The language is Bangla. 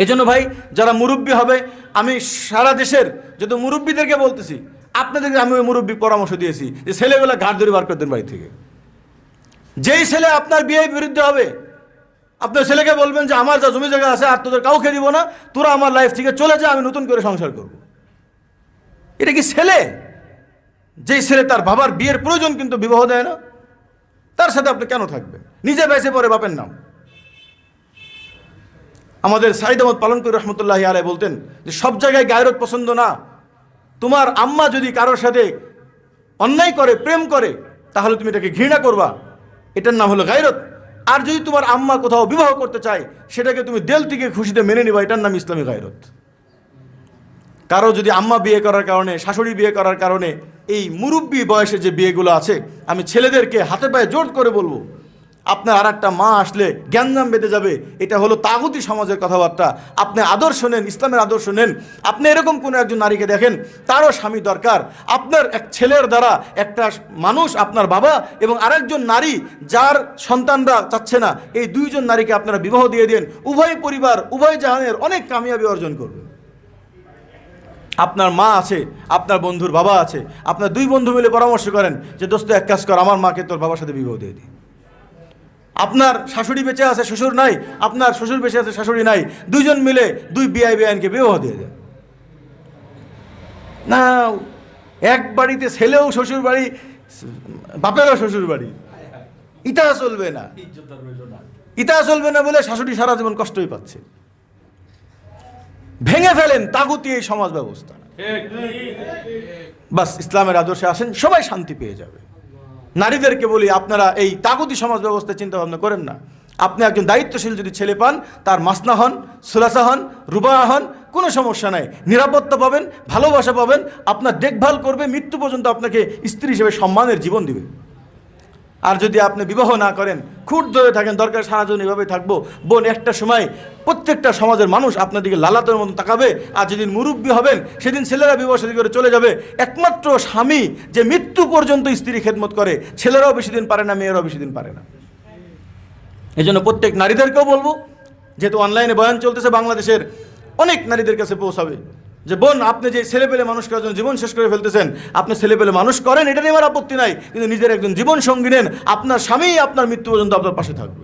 এজন্য ভাই যারা মুরব্বী হবে, আমি সারা দেশের যত মুরব্বীদেরকে বলতেছি, আপনাদেরকে আমি ওই মুরব্বী পরামর্শ দিয়েছি যে ছেলেগুলো ঘাট ধরে বার করে দেন বাড়ি থেকে। যেই ছেলে আপনার বিয়ের বিরুদ্ধে হবে, আপনার ছেলেকে বলবেন যে আমার যা জমি জায়গা আছে আর তোদের কাউকে দিব না, তোরা আমার লাইফ থেকে চলে যা, আমি নতুন করে সংসার করব। এটা কি ছেলে? যেই ছেলে তার বাবার বিয়ের প্রয়োজন কিন্তু বিবাহ দেয় না, তার সাথে আপনি কেন থাকবেন? নিজে বেঁচে পড়ে বাপের নাম। আমাদের সাইদ আহমদ পালনকর রহমতুল্লাহি আলাইহি বলতেন যে সব জায়গায় গায়রত পছন্দ না। তোমার আম্মা যদি কারোর সাথে অন্যায় করে, প্রেম করে, তাহলে তুমি এটাকে ঘৃণা করবা, এটার নাম হলো গায়রত। আর যদি তোমার আম্মা কোথাও বিবাহ করতে চায়, সেটাকে তুমি দিল থেকে খুশিতে মেনে নিবা, এটার নাম ইসলামী গায়রত। কারো যদি আম্মা বিয়ে করার কারণে, শাশুড়ি বিয়ে করার কারণে, এই মুরব্বী বয়সে যে বিয়েগুলো আছে, আমি ছেলেদেরকে হাতে পায়ে জোর করে বলবো, আপনার আর একটা মা আসলে জ্ঞানজাম বেঁধে যাবে। এটা হলো তাগুতি সমাজের কথাবার্তা। আপনি আদর্শ নেন, ইসলামের আদর্শ নেন। আপনি এরকম কোনো একজন নারীকে দেখেন, তারও স্বামী দরকার। আপনার এক ছেলের দ্বারা একটা মানুষ, আপনার বাবা এবং আরেকজন নারী যার সন্তানরা চাচ্ছে না, এই দুইজন নারীকে আপনারা বিবাহ দিয়ে দেন। উভয় পরিবার, উভয় জাহানের অনেক কামিয়াবি অর্জন করবে। আপনার মা আছে, আপনার বন্ধুর বাবা আছে, আপনার দুই বন্ধু মিলে পরামর্শ করেন যে দোস্ত এক কাজ কর, আমার মাকে তোর বাবার সাথে বিবাহ দিয়ে দিই। আপনার শাশুড়ি বেঁচে আছে, শ্বশুর নাই, আপনার শ্বশুর বেঁচে আছে, শাশুড়ি নাই, দুইজন মিলে দুই বিআই বেআইনকে বিবাহ দিয়ে দেন। না, এক বাড়িতে ছেলেও শ্বশুর বাড়ি, বাপেরও শ্বশুর বাড়ি, ইটা চলবে না। ইটা চলবে না বলে শাশুড়ি সারা জীবন কষ্টই পাচ্ছে। ভেঙে ফেলেন তাগুতি এই সমাজ ব্যবস্থা। বাস ইসলামের আদর্শে আসেন, সবাই শান্তি পেয়ে যাবে। নারীদেরকে বলি, আপনারা এই তাগুতি সমাজ ব্যবস্থায় চিন্তা ভাবনা করেন না। আপনি একজন দায়িত্বশীল যদি ছেলে পান, তার মাসনা হন, সুলাসা হন, রুবা হন, কোনো সমস্যা নাই। নিরাপত্তা পাবেন, ভালোবাসা পাবেন, আপনার দেখভাল করবে, মৃত্যু পর্যন্ত আপনাকে স্ত্রী হিসেবে সম্মানের জীবন দিবে। আর যদি আপনি বিবাহ না করেন, খুঁট ধরে থাকেন, দরকার সারা জীবন এভাবে থাকবো, বোন একটা সময় প্রত্যেকটা সমাজের মানুষ আপনার দিকে লালাতের মতো তাকাবে। আর যেদিন মুরব্বী হবেন, সেদিন ছেলেরা বিবাহ শাদী করে চলে যাবে। একমাত্র স্বামী যে মৃত্যু পর্যন্ত স্ত্রী খেদমত করে, ছেলেরাও বেশি দিন পারে না, মেয়েরাও বেশি দিন পারে না। এই জন্য প্রত্যেক নারীদেরকেও বলবো, যেহেতু অনলাইনে বয়ান চলতেছে, বাংলাদেশের অনেক নারীদের কাছে পৌঁছাবে যে বোন, আপনি যে ছেলে পেলে মানুষ করার জন্য জীবন শেষ করে ফেলতেছেন, আপনি ছেলে পেলে মানুষ করেন, এটা নিয়ে আমার আপত্তি নাই, কিন্তু নিজের একজন জীবন সঙ্গী নেন। আপনার স্বামী আপনার মৃত্যু পর্যন্ত আপনার পাশে থাকবে।